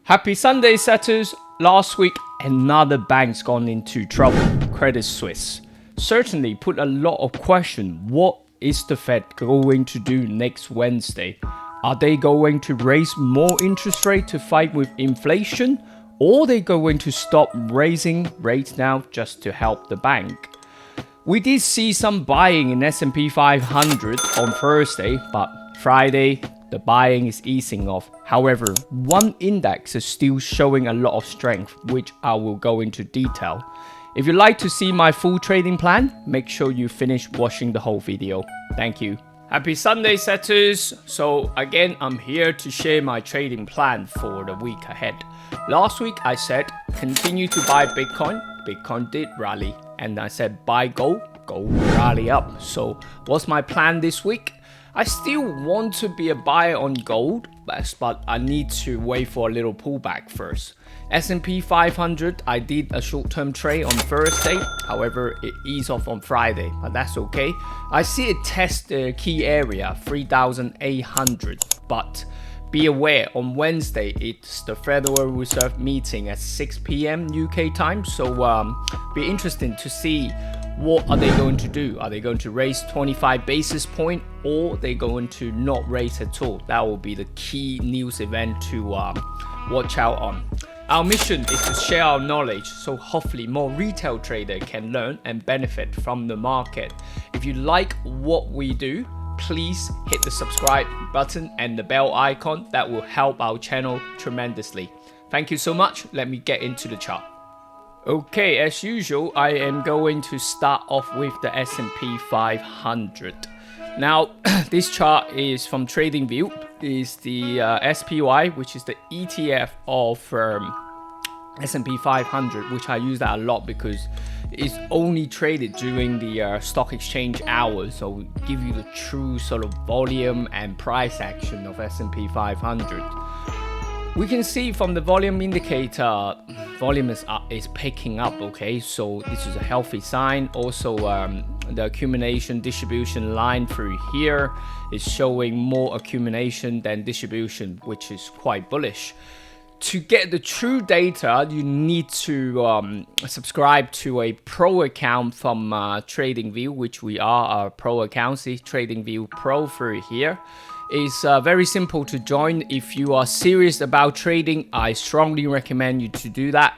Happy Sunday, setters. Last week, another bank's gone into trouble, Credit Suisse. Certainly put a lot of question. What is the Fed going to do next Wednesday? Are they going to raise more interest rate to fight with inflation? Or are they going to stop raising rates now just to help the bank? We did see some buying in S&P 500 on Thursday, but Friday, the buying is easing off. However, one index is still showing a lot of strength, which I will go into detail. If you'd like to see my full trading plan, make sure you finish watching the whole video. Thank you. Happy Sunday, setters. So again, I'm here to share my trading plan for the week ahead. Last week, I said continue to buy Bitcoin. Bitcoin did rally. And I said buy gold. Gold rally up. So what's my plan this week? I still want to be a buyer on gold, but I need to wait for a little pullback first. S&P 500, I did a short-term trade on Thursday. However, it eased off on Friday, but that's okay. I see it test the key area, 3,800. But be aware, on Wednesday, it's the Federal Reserve meeting at 6 p.m. UK time. So be interesting to see what are they going to do. Are they going to raise 25 basis points, or are they going to not raise at all? That will be the key news event to watch out on. Our mission is to share our knowledge so hopefully more retail traders can learn and benefit from the market. If you like what we do, please hit the subscribe button and the bell icon. That will help our channel tremendously. Thank you so much. Let me get into the chart. Okay, as usual, I am going to start off with the S&P 500. Now, this chart is from TradingView. Is the SPY, which is the ETF of S&P 500, which I use that a lot because it's only traded during the stock exchange hours. So we give you the true sort of volume and price action of S&P 500. We can see from the volume indicator, volume is picking up, okay? So this is a healthy sign. Also, the accumulation distribution line through here is showing more accumulation than distribution, which is quite bullish. To get the true data, you need to subscribe to a pro account from TradingView, which we are a pro account. See TradingView Pro through here. It's very simple to join. If you are serious about trading, I strongly recommend you to do that.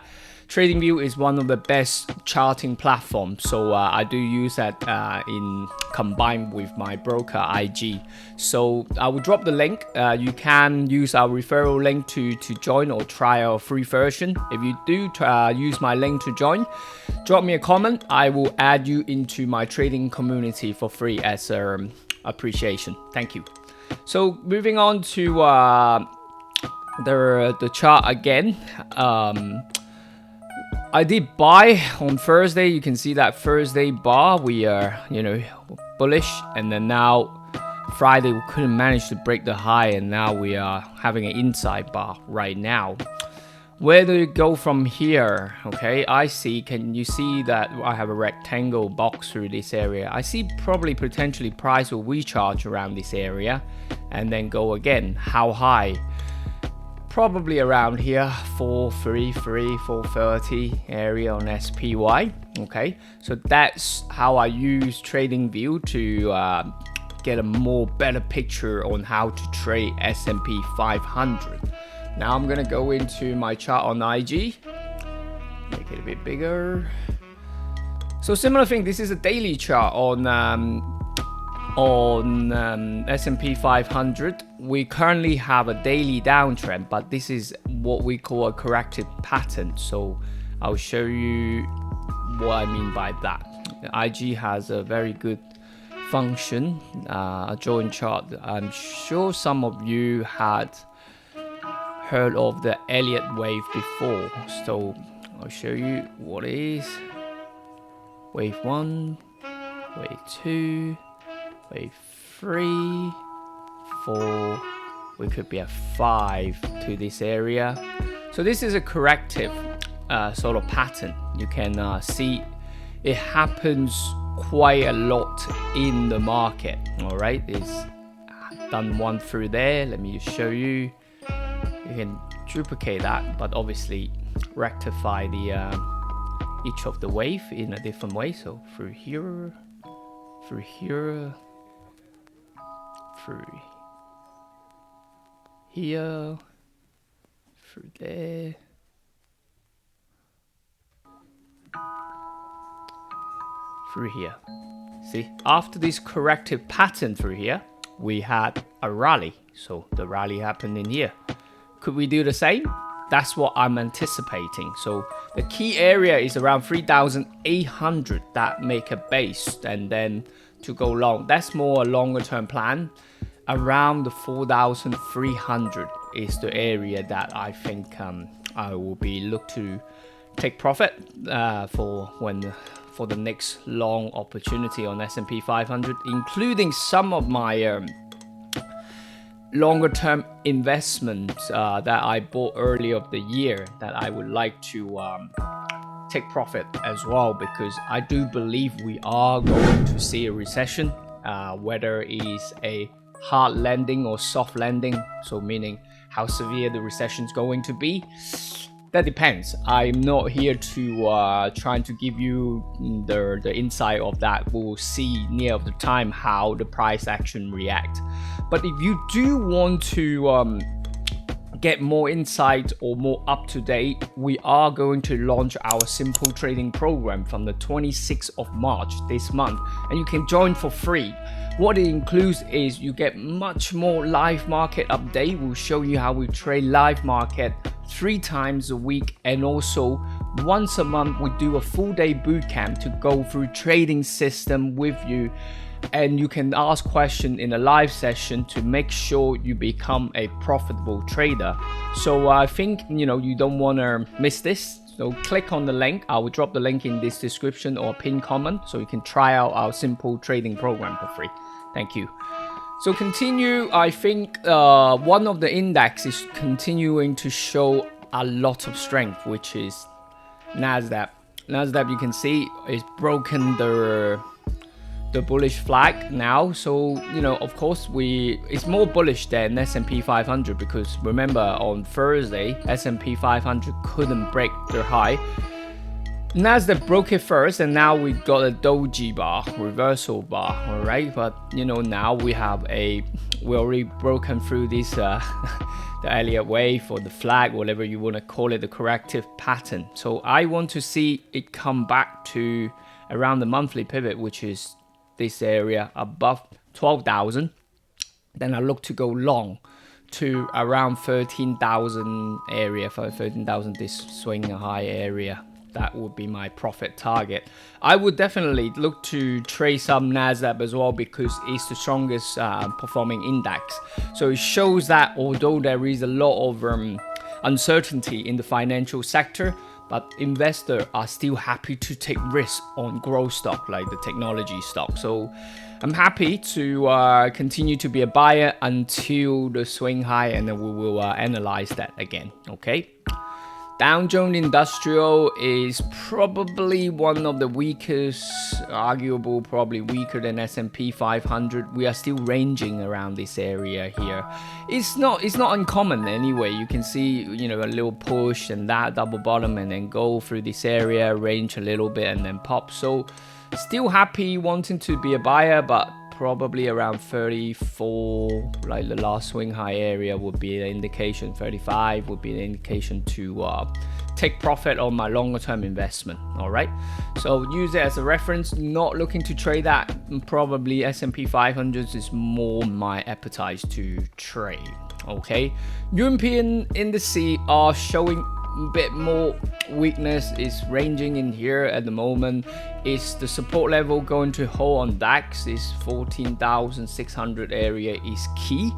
TradingView is one of the best charting platforms, so I do use that in combined with my broker IG. So I will drop the link. You can use our referral link to join or try our free version. If you do use my link to join, drop me a comment. I will add you into my trading community for free as appreciation. Thank you. So moving on to the chart again. I did buy on Thursday. You can see that Thursday bar, we are, bullish. And then now Friday, we couldn't manage to break the high. And now we are having an inside bar right now. Where do you go from here? Okay, can you see that I have a rectangle box through this area? I see probably potentially price will recharge around this area and then go again. How high? Probably around here, 433, 430 area on SPY. Okay, so that's how I use TradingView to get a more better picture on how to trade S&P 500. Now I'm gonna go into my chart on IG, make it a bit bigger. So similar thing, this is a daily chart on S&P 500. We currently have a daily downtrend, but this is what we call a corrective pattern. So I'll show you what I mean by that. IG has a very good function, a joint chart. I'm sure some of you had heard of the Elliott wave before, so I'll show you what it is. Wave 1, wave 2, wave 3, 4, we could be at 5 to this area. So this is a corrective sort of pattern. You can see it happens quite a lot in the market. All right, it's done one through there. Let me just show you. You can duplicate that, but obviously rectify the each of the wave in a different way. So through here, through here, through here, through there, through here. See, after this corrective pattern through here, we had a rally. So the rally happened in here. Could we do the same? That's what I'm anticipating. So the key area is around 3,800 that make a base, and then to go long. That's more a longer term plan. Around the 4,300 is the area that I think I will be look to take profit for the next long opportunity on S&P 500, including some of my longer term investments that I bought early of the year that I would like to take profit as well, because I do believe we are going to see a recession, whether it's a hard landing or soft landing, so meaning how severe the recession is going to be. That depends. I'm not here to trying to give you the insight of that. We'll see near the time how the price action react. But if you do want to get more insight or more up to date, we are going to launch our simple trading program from the 26th of March this month, and you can join for free. What it includes is you get much more live market update. We'll show you how we trade live market 3 times a week, and also once a month we do a full day boot camp to go through trading system with you, and you can ask questions in a live session to make sure you become a profitable trader. So I think you don't want to miss this. So click on the link. I will drop the link in this description or pin comment, so you can try out our simple trading program for free. Thank you. So continue, I think one of the index is continuing to show a lot of strength, which is Nasdaq. Nasdaq, you can see, is broken the bullish flag now. So of course it's more bullish than S&P 500, because remember on Thursday S&P 500 couldn't break their high. Nasdaq broke it first, and now we got a doji bar, reversal bar, all right? But now we already broken through this the Elliott wave or the flag, whatever you want to call it, the corrective pattern. So I want to see it come back to around the monthly pivot, which is this area above 12,000. Then I look to go long to around 13,000 area, for 13,000, this swing high area. That would be my profit target. I would definitely look to trade some Nasdaq as well, because it's the strongest performing index. So it shows that although there is a lot of uncertainty in the financial sector, but investors are still happy to take risks on growth stock like the technology stock. So I'm happy to continue to be a buyer until the swing high, and then we will analyze that again. Okay. Dow Jones Industrial is probably one of the weakest, arguable, probably weaker than S&P 500. We are still ranging around this area here. It's not uncommon anyway. You can see, a little push and that double bottom, and then go through this area, range a little bit, and then pop. So still happy wanting to be a buyer, but probably around 34, like the last swing high area would be an indication. 35 would be an indication to take profit on my longer term investment. All right, so use it as a reference. Not looking to trade that. Probably S&P 500 is more my appetite to trade. Okay, European indices are showing a bit more weakness, is ranging in here at the moment. Is the support level going to hold on DAX? Is 14,600 area is key.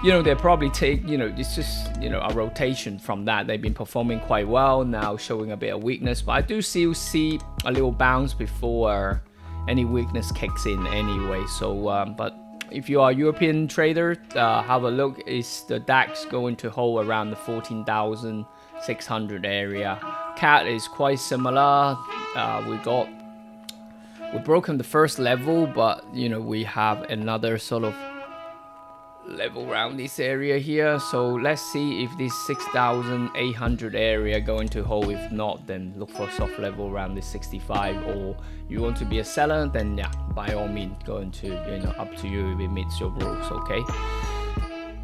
They probably take, it's just, a rotation from that. They've been performing quite well, now showing a bit of weakness, but I do still see a little bounce before any weakness kicks in anyway. So but if you are a European trader, have a look. Is the DAX going to hold around the 14,600 area? CAT is quite similar. We've broken the first level, but we have another sort of level around this area here. So let's see if this 6,800 area going to hold. If not, then look for a soft level around this 65. Or you want to be a seller, then yeah, by all means, going to, you know, up to you if it meets your rules. Okay.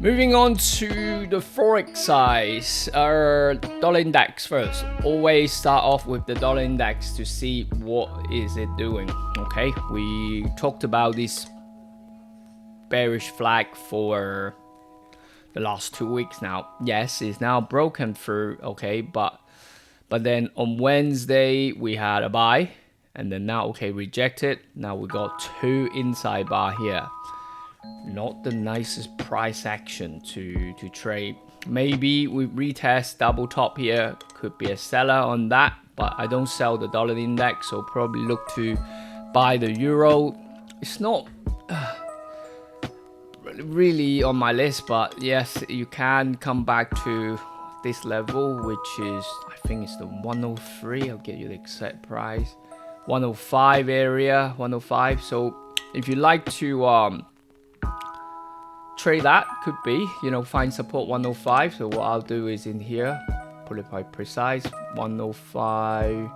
Moving on to the Forex size, dollar index first. Always start off with the dollar index to see what is it doing. Okay, we talked about this bearish flag for the last 2 weeks now. Yes, it's now broken through. Okay, but then on Wednesday we had a buy, and then now okay, rejected. Now we got 2 inside bar here. Not the nicest price action to trade. Maybe we retest double top here, could be a seller on that, but I don't sell the dollar index, so probably look to buy the euro. It's not really on my list, but yes, you can come back to this level, which is, I think it's the 103. I'll get you the exact price. 105 area, 105. So if you like to trade that, could be, you know, find support 105. So what I'll do is in here, put it by precise, 105,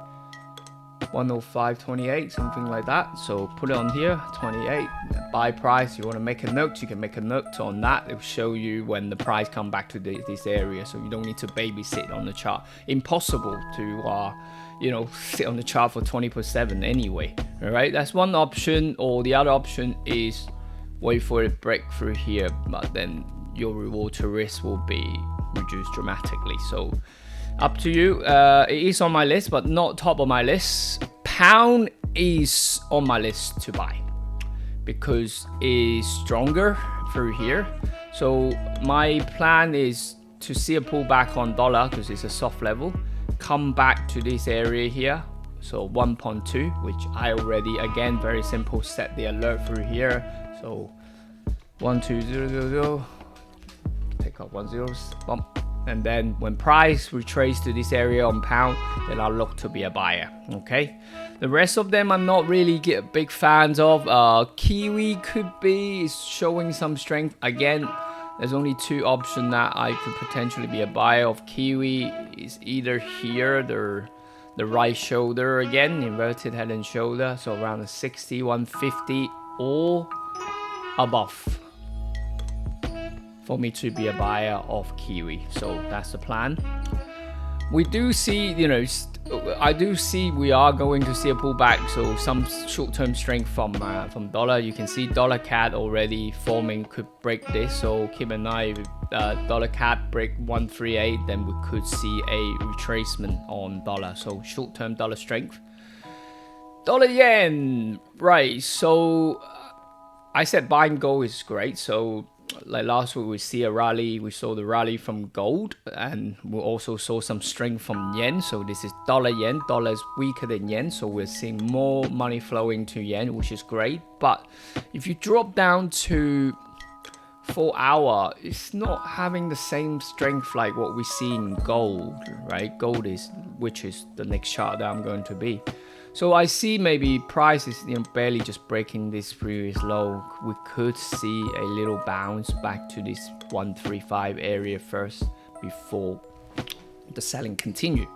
105.28, something like that. So put it on here, 28, buy price. You want to make a note, you can make a note on that. It will show you when the price come back to this area, so you don't need to babysit on the chart. Impossible to you know, sit on the chart for 24/7 anyway. All right, that's one option. Or the other option is wait for it break through here, but then your reward to risk will be reduced dramatically. So up to you. It is on my list, but not top of my list. Pound is on my list to buy because it's stronger through here. So my plan is to see a pullback on dollar because it's a soft level, come back to this area here, so 1.2, which I already, again, very simple, set the alert through here. So 12000, take off 10, bump, and then when price retrace to this area on pound, then I'll look to be a buyer. Okay, the rest of them I'm not really big fans of. Kiwi could be showing some strength again. There's only 2 options that I could potentially be a buyer of. Kiwi is either here, the right shoulder again, inverted head and shoulder, so around the 60, 150 or above for me to be a buyer of Kiwi. So that's the plan. We do see, you know, I do see we are going to see a pullback, so some short-term strength from dollar. You can see dollar CAD already forming, could break this, so keep an eye. If dollar CAD break 138, then we could see a retracement on dollar. So short-term dollar strength. Dollar yen, right? So I said buying gold is great. So like last week we see a rally, we saw the rally from gold, and we also saw some strength from yen. So this is dollar yen. Dollar is weaker than yen, so we're seeing more money flowing to yen, which is great. But if you drop down to 4 hour, it's not having the same strength like what we see in gold, right? Gold is, which is the next chart that I'm going to be. So I see maybe price is, you know, barely just breaking this previous low. We could see a little bounce back to this 135 area first before the selling continue.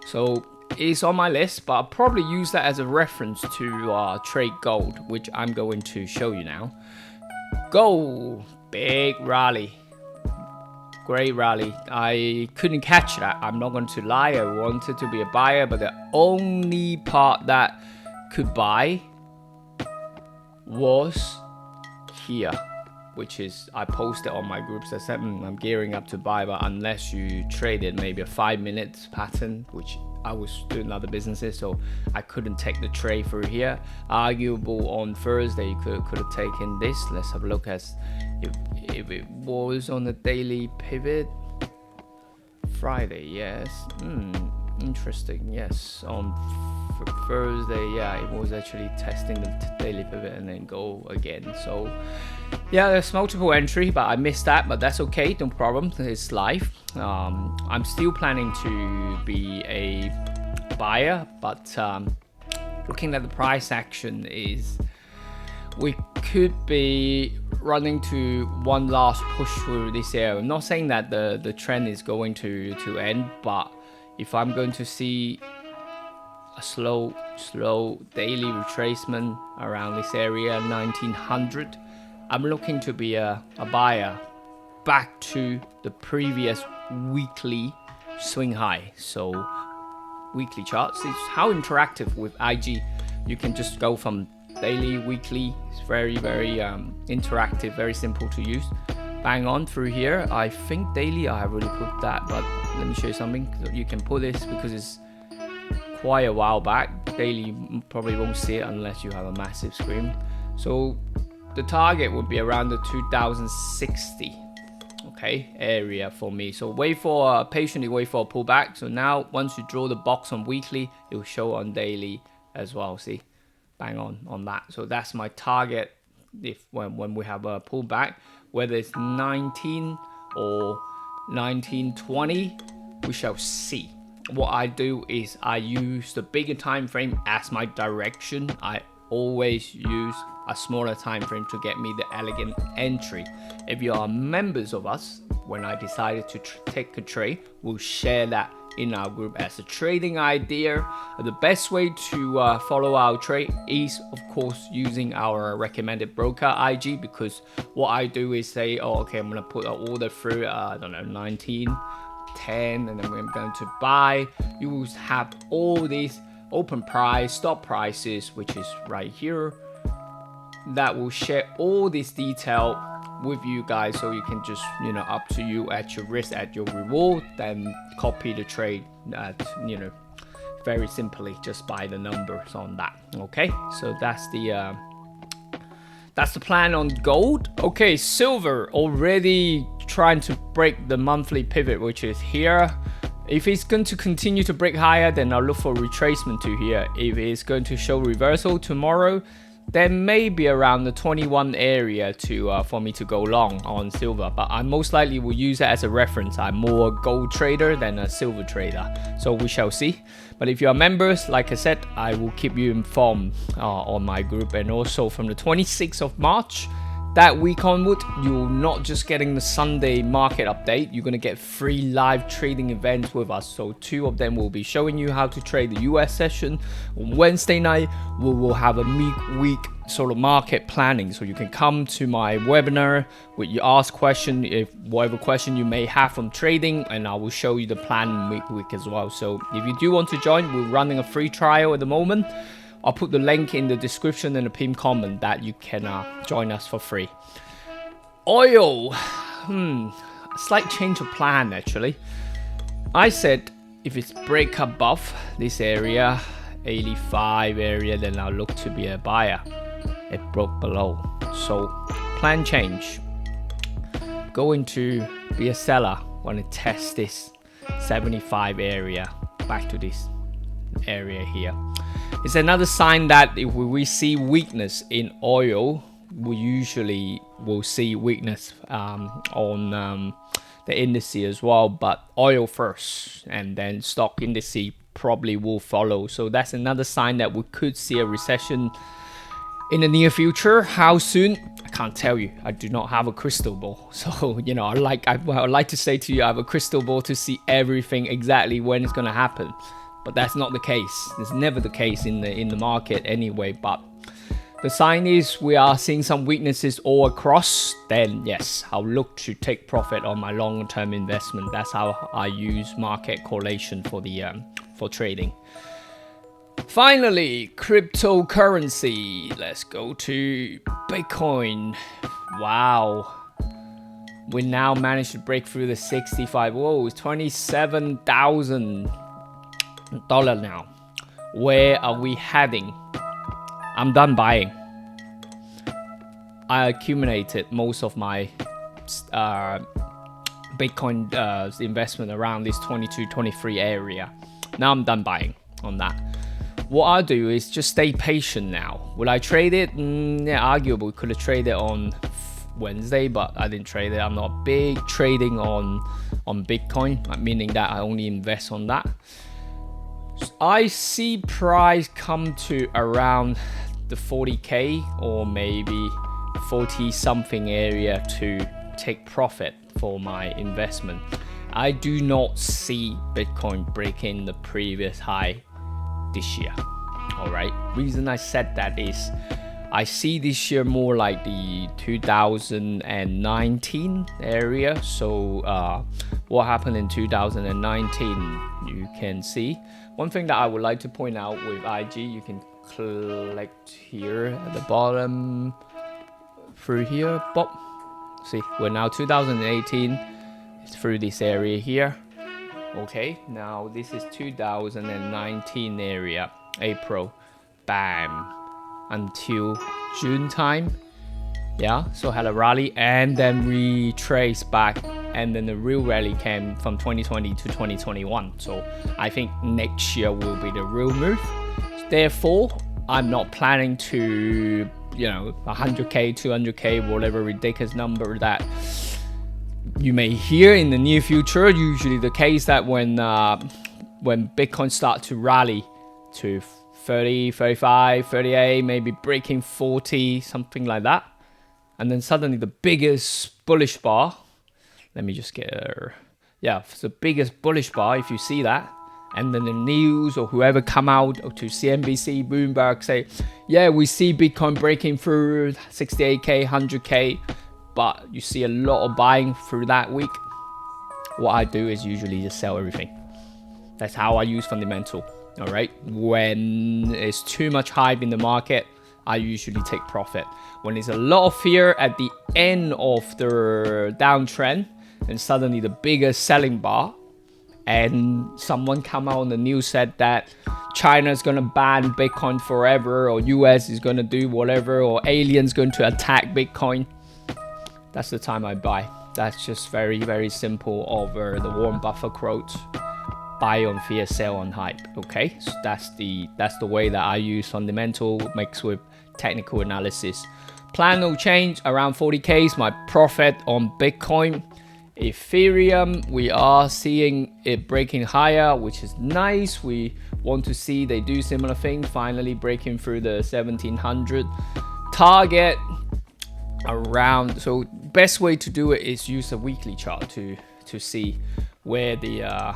So it's on my list, but I'll probably use that as a reference to trade gold, which I'm going to show you now. Gold, big rally. Great rally. I couldn't catch that. I'm not going to lie. I wanted to be a buyer, but the only part that could buy was here, which is I posted on my groups. I said I'm gearing up to buy, but unless you traded maybe a 5-minute pattern, which I was doing other businesses, so I couldn't take the trade through here. Arguable on Thursday, you could have taken this. Let's have a look at if it was on the daily pivot. Friday, yes. Interesting. Yes, on Thursday, yeah, it was actually testing the daily pivot and then go again. So yeah, there's multiple entry, but I missed that, but that's okay, no problem. It's live. I'm still planning to be a buyer, but looking at the price action is we could be running to one last push through this area. I'm not saying that the trend is going to end, but if I'm going to see a slow daily retracement around this area 1900, I'm looking to be a buyer back to the previous weekly swing high. So weekly charts is how interactive with IG. You can just go from daily, weekly. It's very interactive, very simple to use. Bang on through here. I think daily I already put that, but let me show you something. You can put this because it's quite a while back. Daily you probably won't see it unless you have a massive screen. So the target would be around the 2060 area for me. So patiently wait for a pullback. So now once you draw the box on weekly, it will show on daily as well. See, bang on that. So that's my target. If when we have a pullback, whether it's 19 or 1920, we shall see. What I do is I use the bigger time frame as my direction. I always use a smaller time frame to get me the elegant entry. If you are members of us, when I decided to take a trade, we'll share that in our group as a trading idea. The best way to follow our trade is of course using our recommended broker IG, because what I do is say, oh okay, I'm gonna put an order through I don't know 1910, and then I'm going to buy. You will have all these open price, stop prices, which is right here, that will share all this detail with you guys, so you can just, you know, up to you at your risk, at your reward, then copy the trade you know, very simply just by the numbers on that. Okay, so that's the plan on gold. Okay, silver already trying to break the monthly pivot, which is here. If it's going to continue to break higher, then I'll look for retracement to here. If it's going to show reversal tomorrow, then maybe around the 21 area to for me to go long on silver, but I most likely will use it as a reference. I'm more a gold trader than a silver trader, so we shall see. But if you are members, like I said, I will keep you informed on my group. And also from the 26th of March, that week onward, you're not just getting the Sunday market update, you're going to get 3 live trading events with us. So 2 of them will be showing you how to trade the US session. On Wednesday night, we will have a midweek sort of market planning. So you can come to my webinar with you ask question, if whatever question you may have from trading, and I will show you the plan midweek as well. So if you do want to join, we're running a free trial at the moment. I'll put the link in the description and the pinned comment that you can join us for free. Oil, slight change of plan actually. I said if it's break above this area, 85 area, then I'll look to be a buyer. It broke below, so plan change. Going to be a seller. Want to test this 75 area back to this area here. It's another sign that if we see weakness in oil, we usually will see weakness on the indices as well, but oil first and then stock indices probably will follow. So that's another sign that we could see a recession in the near future. How soon? I can't tell you. I do not have a crystal ball. So, you know, I would like to say to you, I have a crystal ball to see everything exactly when it's going to happen. But that's not the case. It's never the case in the market anyway. But the sign is we are seeing some weaknesses all across. Then yes, I'll look to take profit on my long-term investment. That's how I use market correlation for the for trading. Finally, cryptocurrency. Let's go to Bitcoin. Wow. We now managed to break through the 65. Whoa, it's $27,000 now. Where are we heading? I'm done buying. I accumulated most of my Bitcoin investment around this 22, 23 area. Now I'm done buying on that. What I'll do is just stay patient now. Will I trade it? Yeah, arguably could have traded it on Wednesday, but I didn't trade it. I'm not big trading on Bitcoin, meaning that I only invest on that. I see price come to around the 40k or maybe 40 something area to take profit for my investment. I do not see Bitcoin breaking the previous high this year. All right. Reason I said that is I see this year more like the 2019 area. So what happened in 2019, you can see. One thing that I would like to point out with IG, you can click here at the bottom through here. Bop. See, we're now 2018 through this area here. Okay, now this is 2019 area, April, bam, until June time. Yeah, so had a rally and then retrace back, and then the real rally came from 2020 to 2021. So I think next year will be the real move. Therefore, I'm not planning to, 100K, 200K, whatever ridiculous number that you may hear in the near future. Usually the case that when Bitcoin start to rally to 30, 35, 38, maybe breaking 40, something like that. And then suddenly the biggest bullish bar, let me just get it's the biggest bullish bar if you see that. And then the news or whoever come out to CNBC, Bloomberg say, yeah, we see Bitcoin breaking through 68K, 100K, but you see a lot of buying through that week. What I do is usually just sell everything. That's how I use fundamental. All right. When it's too much hype in the market, I usually take profit. When there's a lot of fear at the end of the downtrend, and suddenly the biggest selling bar, and someone come out on the news said that China's gonna ban Bitcoin forever, or US is gonna do whatever, or aliens going to attack Bitcoin, that's the time I buy. That's just very, very simple over the Warren Buffett quote. Buy on fear, sell on hype. Okay, so that's the way that I use fundamental mixed with technical analysis. Plan no change, around 40K is my profit on Bitcoin. Ethereum, we are seeing it breaking higher, which is nice. We want to see they do similar thing, finally breaking through the 1700 target around. So best way to do it is use a weekly chart to see where the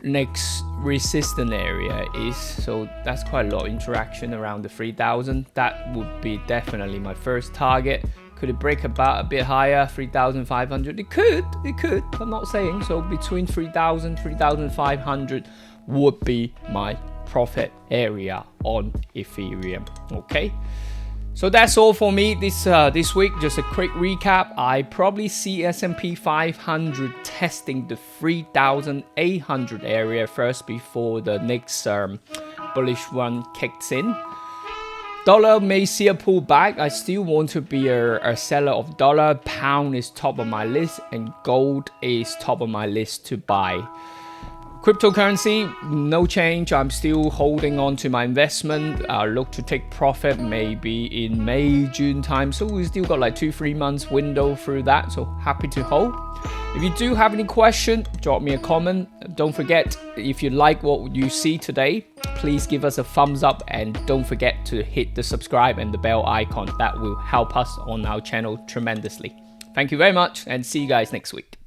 next resistance area is. So that's quite a lot of interaction around the 3000. That would be definitely my first target. Could it break about a bit higher, 3,500? It could, I'm not saying. So between 3,000, 3,500 would be my profit area on Ethereum. Okay, so that's all for me this week. Just a quick recap. I probably see S&P 500 testing the 3,800 area first before the next bullish one kicks in. Dollar may see a pullback. I still want to be a seller of dollar. Pound is top of my list, and gold is top of my list to buy. Cryptocurrency, no change. I'm still holding on to my investment. I look to take profit maybe in May, June time. So we still got like 2-3 months window through that. So happy to hold. If you do have any question, drop me a comment. Don't forget, if you like what you see today, please give us a thumbs up, and don't forget to hit the subscribe and the bell icon. That will help us on our channel tremendously. Thank you very much, and see you guys next week.